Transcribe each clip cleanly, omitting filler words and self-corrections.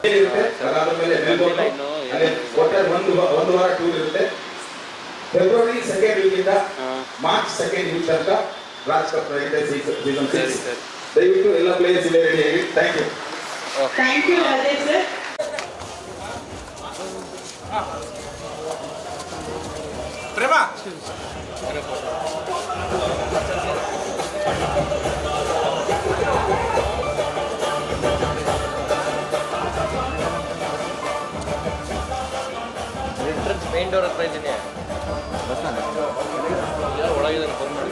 ಇರುತ್ತೆ. ಅದಾದ ಮೇಲೆ ಮೆಲ್ಬೋರ್ನ್ ಅಲ್ಲಿ ಒಟ್ಟಾರೆ ಒಂದು ವಾರ ಟೂರ್ ಇರುತ್ತೆ. February 2nd ವೀಕಿಂದ March 2nd weak ತನಕ ರಾಜ್ ಕಪ್ ನಡೀತೆ ಸೀಸನ್ 6. ದಯವಿಟ್ಟು ಎಲ್ಲ ಪ್ಲೇಯರ್ಸ್ ಇಲ್ಲೇ ರೆಡಿ ಆಗಿ. Thank you Rajesh sir. Prema main door ಹತ್ರ ಇದ್ದೀನಿ. ಒಳಗಿದ್ದಾನೆ ಫೋನ್ ಮಾಡಿ.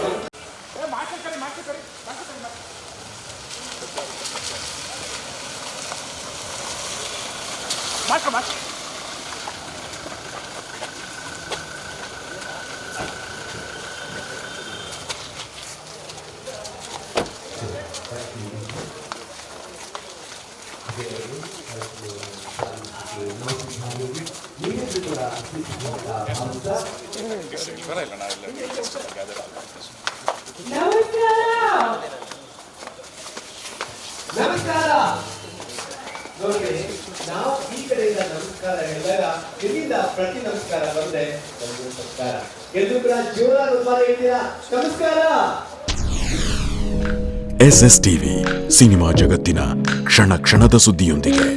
ನಮಸ್ಕಾರ ನೋಡ್ರಿ, ನಾವು ಈ ಕಡೆಯಿಂದ ನಮಸ್ಕಾರ ಹೇಳಿದಾಗ ಇಲ್ಲಿಂದ ಪ್ರತಿ ನಮಸ್ಕಾರ ಬಂದ್ರೆ ನಮಸ್ಕಾರ. ಎಲ್ರು ಕೂಡ ಜೋರಾಗಿ ಉತ್ಸಾಹ ಹೇಳ್ತೀರಾ ನಮಸ್ಕಾರ. SS TV ಸಿನಿಮಾ ಜಗತ್ತಿನ ಕ್ಷಣ ಕ್ಷಣದ ಸುದ್ದಿಯೊಂದಿಗೆ.